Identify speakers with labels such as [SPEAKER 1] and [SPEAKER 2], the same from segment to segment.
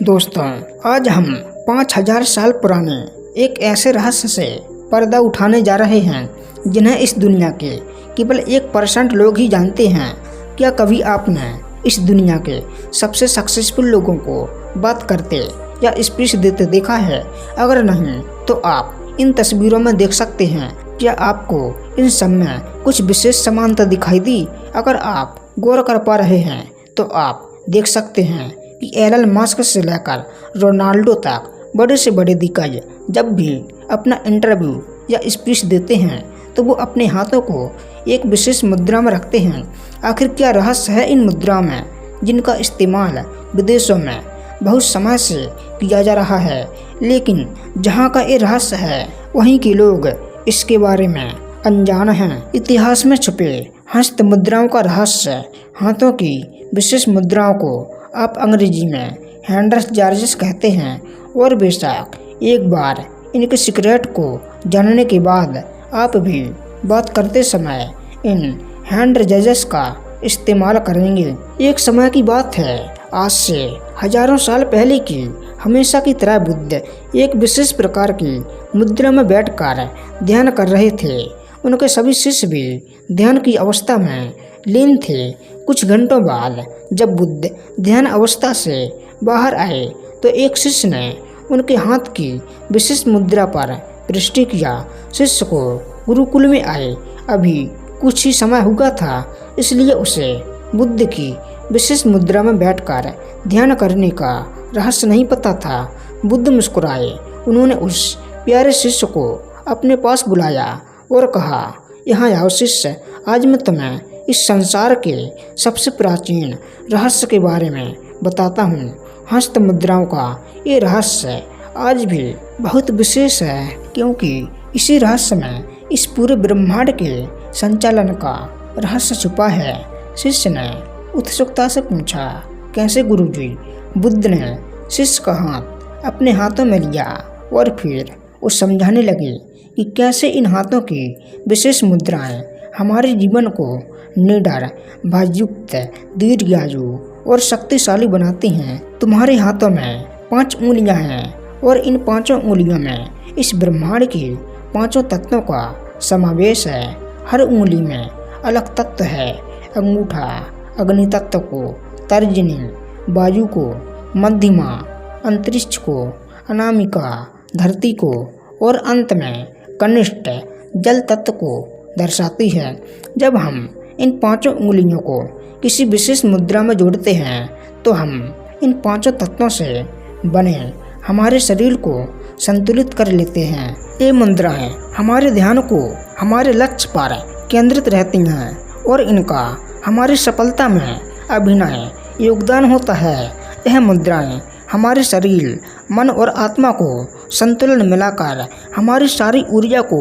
[SPEAKER 1] दोस्तों, आज हम 5000 साल पुराने एक ऐसे रहस्य से पर्दा उठाने जा रहे हैं जिन्हें इस दुनिया के केवल 1% लोग ही जानते हैं। क्या कभी आपने इस दुनिया के सबसे सक्सेसफुल लोगों को बात करते या स्पीच देते देखा है? अगर नहीं तो आप इन तस्वीरों में देख सकते हैं। क्या आपको इन सब में कुछ विशेष समानता दिखाई दी? अगर आप गौर कर पा रहे हैं तो आप देख सकते हैं कि एलन मस्क से लेकर रोनाल्डो तक बड़े से बड़े दिग्गज जब भी अपना इंटरव्यू या स्पीच देते हैं तो वो अपने हाथों को एक विशेष मुद्रा में रखते हैं। आखिर क्या रहस्य है इन मुद्राओं में जिनका इस्तेमाल विदेशों में बहुत समय से किया जा रहा है, लेकिन जहाँ का ये रहस्य है वहीं के लोग इसके बारे में अनजान हैं। इतिहास में छुपे हस्त मुद्राओं का रहस्य। हाथों की विशेष मुद्राओं को आप अंग्रेजी में हैंड्स चार्जेस कहते हैं और बेशक एक बार इनके सीक्रेट को जानने के बाद आप भी बात करते समय इन हैंड जजेस का इस्तेमाल करेंगे। एक समय की बात है, आज से हजारों साल पहले की। हमेशा की तरह बुद्ध एक विशेष प्रकार की मुद्रा में बैठकर ध्यान कर रहे थे। उनके सभी शिष्य भी ध्यान की अवस्था में लीन थे। कुछ घंटों बाद जब बुद्ध ध्यान अवस्था से बाहर आए तो एक शिष्य ने उनके हाथ की विशेष मुद्रा पर दृष्टि किया। शिष्य को गुरुकुल में आए अभी कुछ ही समय हुआ था, इसलिए उसे बुद्ध की विशेष मुद्रा में बैठकर ध्यान करने का रहस्य नहीं पता था। बुद्ध मुस्कुराए। उन्होंने उस प्यारे शिष्य को अपने पास बुलाया और कहा, यहाँ आओ शिष्य, आज मैं तुम्हें इस संसार के सबसे प्राचीन रहस्य के बारे में बताता हूँ। हस्त मुद्राओं का ये रहस्य आज भी बहुत विशेष है, क्योंकि इसी रहस्य में इस पूरे ब्रह्मांड के संचालन का रहस्य छुपा है। शिष्य ने उत्सुकता से पूछा, कैसे गुरुजी? बुद्ध ने शिष्य का हाथ अपने हाथों में लिया और फिर वो समझाने लगे कि कैसे इन हाथों की विशेष मुद्राएं हमारे जीवन को निडर, भययुक्त, दीर्घायु और शक्तिशाली बनाती हैं। तुम्हारे हाथों में 5 उंगलियां हैं और इन 5 उंगलियों में इस ब्रह्मांड के 5 तत्वों का समावेश है। हर उंगली में अलग तत्व है। अंगूठा अग्नि तत्व को, तर्जनी वायु को, मध्यमा अंतरिक्ष को, अनामिका धरती को और अंत में कनिष्ठ जल तत्व को दर्शाती है। जब हम इन 5 उंगलियों को किसी विशेष मुद्रा में जोड़ते हैं तो हम इन 5 तत्वों से बने हमारे शरीर को संतुलित कर लेते हैं। ये मुद्राएं हमारे ध्यान को हमारे लक्ष्य पर केंद्रित रहती हैं और इनका हमारी सफलता में अभिनय योगदान होता है। यह मुद्राएं हमारे शरीर, मन और आत्मा को संतुलन मिलाकर हमारी सारी ऊर्जा को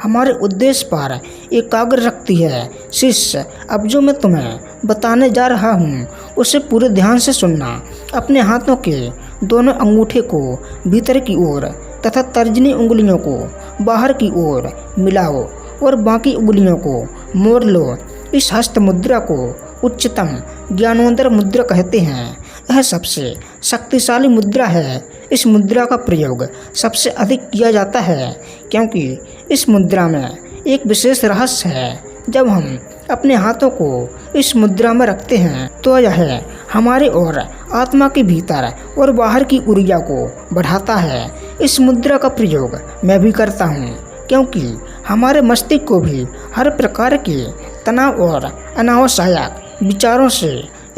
[SPEAKER 1] हमारे उद्देश्य पर एकाग्र रखती है। शिष्य, अब जो मैं तुम्हें बताने जा रहा हूँ उसे पूरे ध्यान से सुनना। अपने हाथों के दोनों अंगूठे को भीतर की ओर तथा तर्जनी उंगलियों को बाहर की ओर मिलाओ और बाकी उंगलियों को मोड़ लो। इस हस्त मुद्रा को उच्चतम ज्ञानोदर मुद्रा कहते हैं। यह सबसे शक्तिशाली मुद्रा है। इस मुद्रा का प्रयोग सबसे अधिक किया जाता है क्योंकि इस मुद्रा में एक विशेष रहस्य है। जब हम अपने हाथों को इस मुद्रा में रखते हैं तो यह हमारे और आत्मा के भीतर और बाहर की ऊर्जा को बढ़ाता है। इस मुद्रा का प्रयोग मैं भी करता हूँ क्योंकि हमारे मस्तिष्क को भी हर प्रकार के तनाव और अनावश्यक विचारों से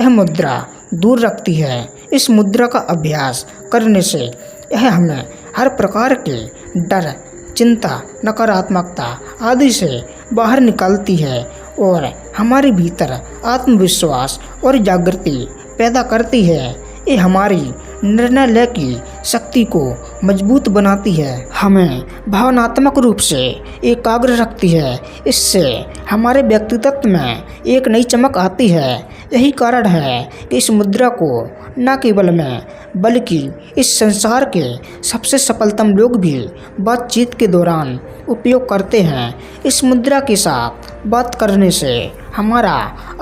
[SPEAKER 1] यह मुद्रा दूर रखती है। इस मुद्रा का अभ्यास करने से यह हमें हर प्रकार के डर, चिंता, नकारात्मकता आदि से बाहर निकालती है और हमारे भीतर आत्मविश्वास और जागृति पैदा करती है। ये हमारी निर्णय लेने की शक्ति को मजबूत बनाती है, हमें भावनात्मक रूप से एकाग्र रखती है। इससे हमारे व्यक्तित्व में एक नई चमक आती है। यही कारण है कि इस मुद्रा को न केवल मैं बल्कि इस संसार के सबसे सफलतम लोग भी बातचीत के दौरान उपयोग करते हैं। इस मुद्रा के साथ बात करने से हमारा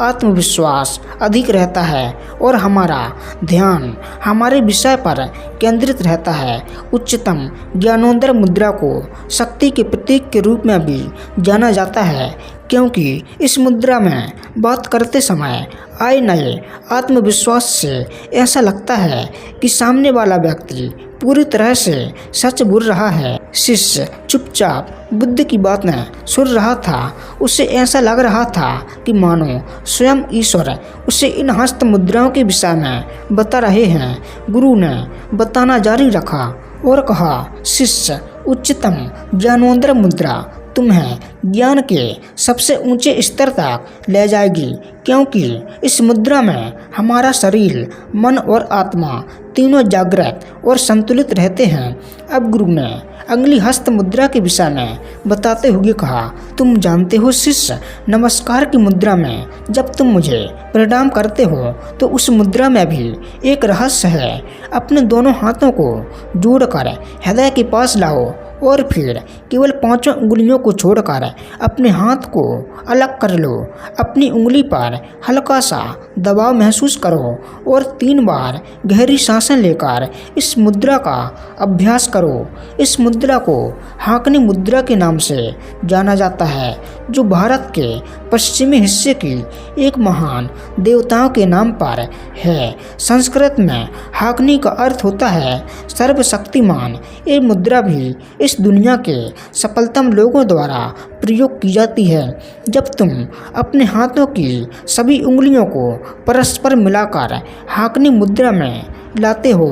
[SPEAKER 1] आत्मविश्वास अधिक रहता है और हमारा ध्यान हमारे विषय पर केंद्रित रहता है। उच्चतम ज्ञानोदर मुद्रा को शक्ति के प्रतीक के रूप में भी जाना जाता है, क्योंकि इस मुद्रा में बात करते समय आए नए आत्मविश्वास से ऐसा लगता है कि सामने वाला व्यक्ति पूरी तरह से सच बोल रहा है। शिष्य चुपचाप बुद्ध की बातें सुन रहा था। उसे ऐसा लग रहा था कि मानो स्वयं ईश्वर उसे इन हस्त मुद्राओं के विषय में बता रहे हैं। गुरु ने बताना जारी रखा और कहा, शिष्य, उच्चतम ज्ञानोदर मुद्रा तुम्हें ज्ञान के सबसे ऊंचे स्तर तक ले जाएगी, क्योंकि इस मुद्रा में हमारा शरीर, मन और आत्मा तीनों जागृत और संतुलित रहते हैं। अब गुरु ने अगली हस्त मुद्रा के विषय में बताते हुए कहा, तुम जानते हो शिष्य, नमस्कार की मुद्रा में जब तुम मुझे प्रणाम करते हो तो उस मुद्रा में भी एक रहस्य है। अपने दोनों हाथों को जोड़कर हृदय के पास लाओ और फिर केवल 5 उंगलियों को छोड़कर अपने हाथ को अलग कर लो। अपनी उंगली पर हल्का सा दबाव महसूस करो और 3 बार गहरी सांसें लेकर इस मुद्रा का अभ्यास करो। इस मुद्रा को हाकनी मुद्रा के नाम से जाना जाता है, जो भारत के पश्चिमी हिस्से की एक महान देवताओं के नाम पर है। संस्कृत में हाकनी का अर्थ होता है सर्वशक्तिमान। ये मुद्रा भी इस दुनिया के सफलतम लोगों द्वारा प्रयोग की जाती है। जब तुम अपने हाथों की सभी उंगलियों को परस्पर मिलाकर हाकनी मुद्रा में लाते हो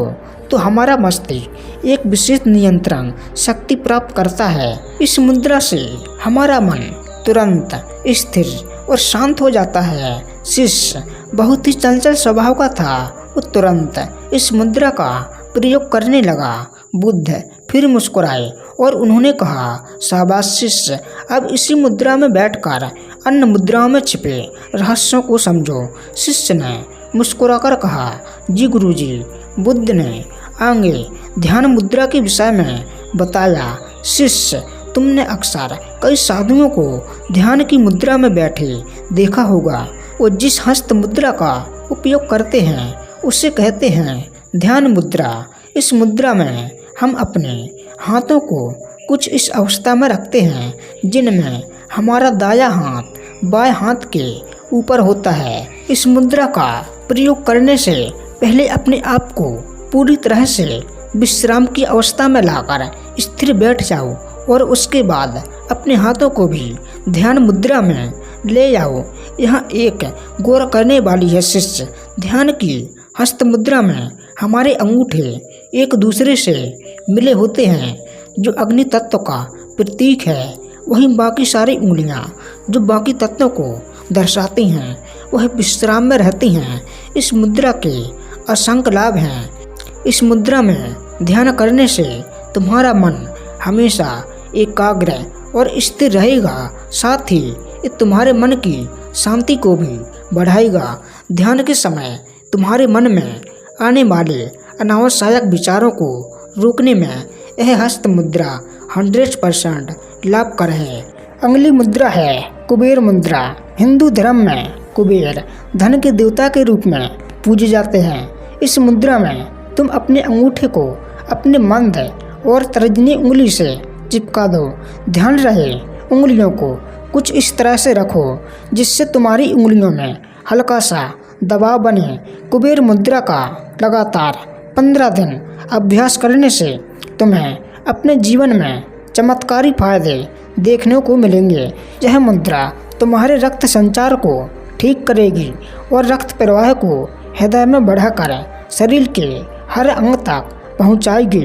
[SPEAKER 1] तो हमारा मस्तिष्क एक विशेष नियंत्रण शक्ति प्राप्त करता है। इस मुद्रा से हमारा मन तुरंत स्थिर और शांत हो जाता है। शिष्य बहुत ही चंचल स्वभाव का था। वो तुरंत इस मुद्रा का प्रयोग करने लगा। बुद्ध फिर मुस्कुराए और उन्होंने कहा, शाबाश शिष्य, अब इसी मुद्रा में बैठकर अन्य मुद्राओं में छिपे रहस्यों को समझो। शिष्य ने मुस्कुराकर कहा, जी गुरुजी। बुद्ध ने आगे ध्यान मुद्रा के विषय में बताया। शिष्य, तुमने अक्सर कई साधुओं को ध्यान की मुद्रा में बैठे देखा होगा। वो जिस हस्त मुद्रा का उपयोग करते हैं उसे कहते हैं ध्यान मुद्रा। इस मुद्रा में हम अपने हाथों को कुछ इस अवस्था में रखते हैं जिनमें हमारा दायां हाथ बाएं हाथ के ऊपर होता है। इस मुद्रा का प्रयोग करने से पहले अपने आप को पूरी तरह से विश्राम की अवस्था में लाकर स्थिर बैठ जाओ और उसके बाद अपने हाथों को भी ध्यान मुद्रा में ले आओ। यहाँ एक गौर करने वाली है शिष्य, ध्यान की हस्त मुद्रा में हमारे अंगूठे एक दूसरे से मिले होते हैं, जो अग्नि तत्व का प्रतीक है। वहीं बाकी सारी उंगलियां जो बाकी तत्वों को दर्शाती हैं वह विश्राम में रहती हैं। इस मुद्रा के असंख्य लाभ हैं। इस मुद्रा में ध्यान करने से तुम्हारा मन हमेशा एकाग्र और स्थिर रहेगा। साथ ही ये तुम्हारे मन की शांति को भी बढ़ाएगा। ध्यान के समय तुम्हारे मन में आने वाले अनावश्यक विचारों को रोकने में यह हस्त मुद्रा 100% लाभकर है। अगली मुद्रा है कुबेर मुद्रा। हिंदू धर्म में कुबेर धन के देवता के रूप में पूजे जाते हैं। इस मुद्रा में तुम अपने अंगूठे को अपने मंद और तर्जनी उंगली से चिपका दो। ध्यान रहे उंगलियों को कुछ इस तरह से रखो जिससे तुम्हारी उंगलियों में हल्का सा दबाव बने। कुबेर मुद्रा का लगातार 15 दिन अभ्यास करने से तुम्हें अपने जीवन में चमत्कारी फायदे देखने को मिलेंगे। यह मुद्रा तुम्हारे रक्त संचार को ठीक करेगी और रक्त प्रवाह को हृदय में बढ़ाकर शरीर के हर अंग तक पहुंचाएगी।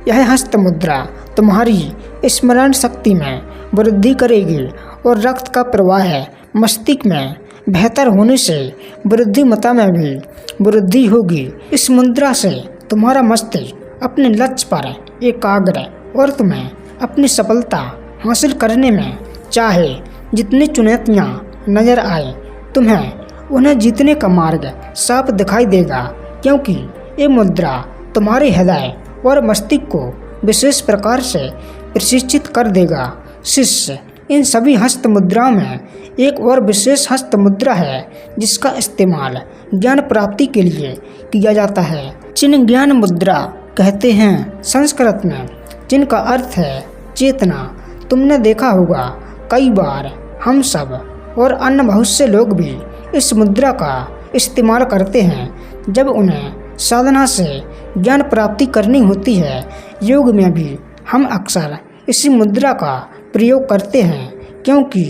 [SPEAKER 1] यह हस्त मुद्रा तुम्हारी स्मरण शक्ति में वृद्धि करेगी और रक्त का प्रवाह मस्तिष्क में बेहतर होने से बुद्धिमत्ता में भी वृद्धि होगी। इस मुद्रा से तुम्हारा मस्तिष्क अपने लक्ष्य पर एकाग्र और तुम्हें अपनी सफलता हासिल करने में चाहे जितनी चुनौतियाँ नजर आए तुम्हें उन्हें जीतने का मार्ग साफ दिखाई देगा, क्योंकि ये मुद्रा तुम्हारे हृदय और मस्तिष्क को विशेष प्रकार से प्रशिक्षित कर देगा। शिष्य, इन सभी हस्त मुद्राओं में एक और विशेष हस्त मुद्रा है जिसका इस्तेमाल ज्ञान प्राप्ति के लिए किया जाता है। चिन्ह ज्ञान मुद्रा कहते हैं संस्कृत में, जिनका अर्थ है चेतना। तुमने देखा होगा कई बार हम सब और अन्य बहुत से लोग भी इस मुद्रा का इस्तेमाल करते हैं जब उन्हें साधना से ज्ञान प्राप्ति करनी होती है। योग में भी हम अक्सर इसी मुद्रा का प्रयोग करते हैं क्योंकि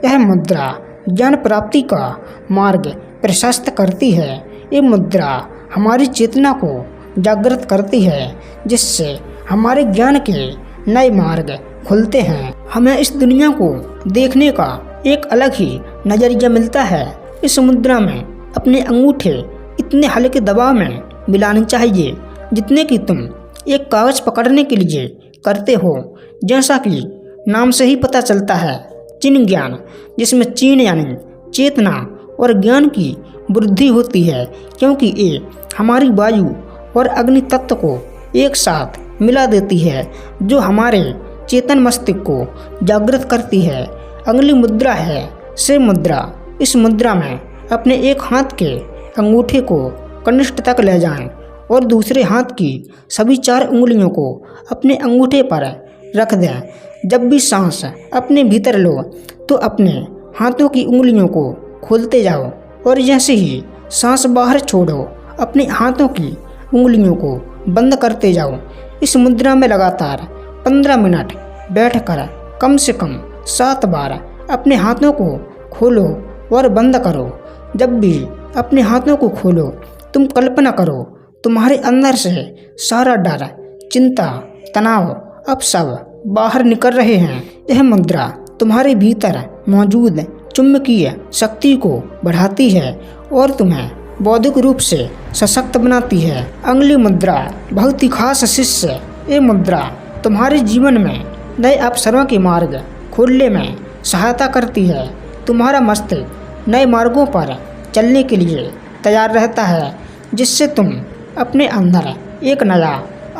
[SPEAKER 1] यह मुद्रा ज्ञान प्राप्ति का मार्ग प्रशस्त करती है। ये मुद्रा हमारी चेतना को जागृत करती है जिससे हमारे ज्ञान के नए मार्ग खुलते हैं। हमें इस दुनिया को देखने का एक अलग ही नज़रिया मिलता है। इस मुद्रा में अपने अंगूठे इतने हल्के दबाव में मिलाने चाहिए जितने कि तुम एक कागज़ पकड़ने के लिए करते हो। जैसा कि नाम से ही पता चलता है, चिन्ह ज्ञान, जिसमें चिन्ह यानी चेतना और ज्ञान की वृद्धि होती है क्योंकि ये हमारी वायु और अग्नि तत्व को एक साथ मिला देती है जो हमारे चेतन मस्तिष्क को जागृत करती है। अगली मुद्रा है शिव मुद्रा। इस मुद्रा में अपने एक हाथ के अंगूठे को कनिष्ठ तक ले जाएं और दूसरे हाथ की सभी 4 उंगलियों को अपने अंगूठे पर रख दें। जब भी सांस अपने भीतर लो तो अपने हाथों की उंगलियों को खोलते जाओ और जैसे ही सांस बाहर छोड़ो अपने हाथों की उंगलियों को बंद करते जाओ। इस मुद्रा में लगातार 15 मिनट बैठकर कम से कम 7 बार अपने हाथों को खोलो और बंद करो। जब भी अपने हाथों को खोलो तुम कल्पना करो तुम्हारे अंदर से सारा डर, चिंता, तनाव अब सब बाहर निकल रहे हैं। यह मुद्रा तुम्हारे भीतर मौजूद चुंबकीय शक्ति को बढ़ाती है और तुम्हें बौद्धिक रूप से सशक्त बनाती है। अगली मुद्रा बहुत ही खास शिष्य। ये मुद्रा तुम्हारे जीवन में नए अवसरों के मार्ग खोलने में सहायता करती है। तुम्हारा मस्तिष्क नए मार्गों पर चलने के लिए तैयार रहता है जिससे तुम अपने अंदर एक नया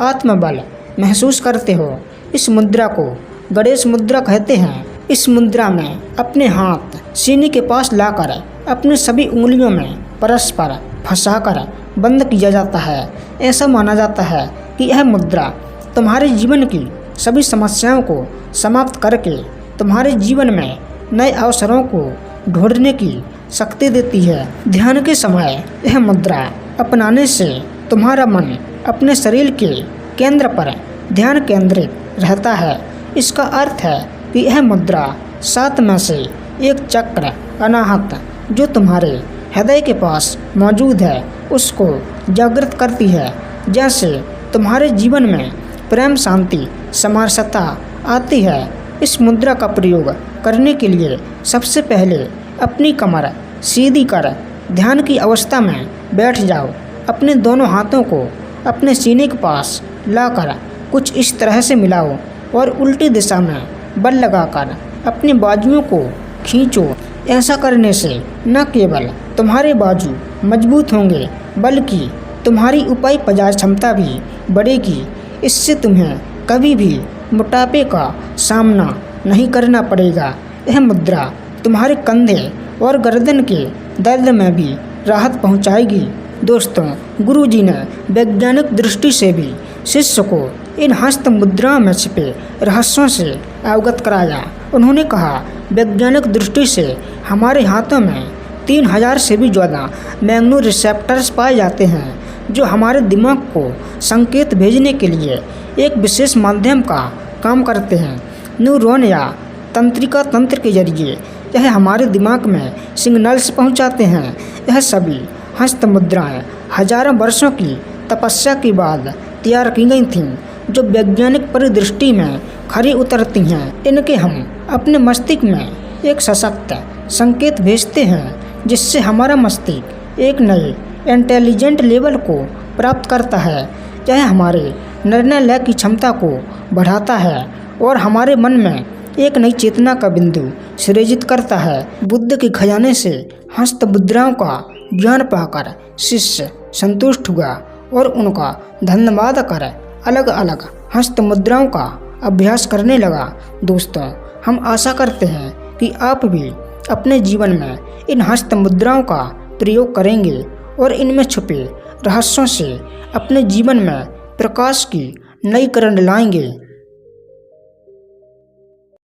[SPEAKER 1] आत्मबल महसूस करते हो। इस मुद्रा को गणेश मुद्रा कहते हैं। इस मुद्रा में अपने हाथ सीने के पास लाकर अपने सभी उंगलियों में परस्पर फंसाकर बंद किया जाता है। ऐसा माना जाता है कि यह मुद्रा तुम्हारे जीवन की सभी समस्याओं को समाप्त करके तुम्हारे जीवन में नए अवसरों को ढूंढने की शक्ति देती है। ध्यान के समय यह मुद्रा अपनाने से तुम्हारा मन अपने शरीर के केंद्र पर ध्यान केंद्रित रहता है। इसका अर्थ है कि यह मुद्रा 7 में से एक चक्र अनाहत जो तुम्हारे हृदय के पास मौजूद है उसको जागृत करती है। जैसे तुम्हारे जीवन में प्रेम, शांति, समरसता आती है। इस मुद्रा का प्रयोग करने के लिए सबसे पहले अपनी कमर सीधी कर ध्यान की अवस्था में बैठ जाओ। अपने दोनों हाथों को अपने सीने के पास लाकर कुछ इस तरह से मिलाओ और उल्टी दिशा में बल लगाकर अपने बाजुओं को खींचो। ऐसा करने से न केवल तुम्हारे बाजू मजबूत होंगे बल्कि तुम्हारी उपाय पचास क्षमता भी बढ़ेगी। इससे तुम्हें कभी भी मोटापे का सामना नहीं करना पड़ेगा। यह मुद्रा तुम्हारे कंधे और गर्दन के दर्द में भी राहत पहुंचाएगी। दोस्तों, गुरुजी ने वैज्ञानिक दृष्टि से भी शिष्य को इन हस्त मुद्राओं में छिपे रहस्यों से अवगत कराया। उन्होंने कहा, वैज्ञानिक दृष्टि से हमारे हाथों में 3000 से भी ज़्यादा मैग्नो रिसेप्टर्स पाए जाते हैं जो हमारे दिमाग को संकेत भेजने के लिए एक विशेष माध्यम का काम करते हैं। न्यूरॉन या तंत्रिका तंत्र के जरिए यह हमारे दिमाग में सिग्नल्स पहुंचाते हैं। यह सभी हस्त मुद्राएं हजारों वर्षों की तपस्या के बाद तैयार की गई थीं जो वैज्ञानिक परिदृष्टि में खरी उतरती हैं। इनके हम अपने मस्तिष्क में एक सशक्त संकेत भेजते हैं जिससे हमारा मस्तिष्क एक नए इंटेलिजेंट लेवल को प्राप्त करता है। यह हमारे निर्णय लेने की क्षमता को बढ़ाता है और हमारे मन में एक नई चेतना का बिंदु सृजित करता है। बुद्ध के खजाने से हस्त मुद्राओं का ज्ञान पाकर शिष्य संतुष्ट हुआ और उनका धन्यवाद कर अलग अलग हस्त मुद्राओं का अभ्यास करने लगा। दोस्तों, हम आशा करते हैं कि आप भी अपने जीवन में इन हस्त मुद्राओं का प्रयोग करेंगे और इनमें छुपे रहस्यों से अपने जीवन में प्रकाश की नई किरण लाएंगे।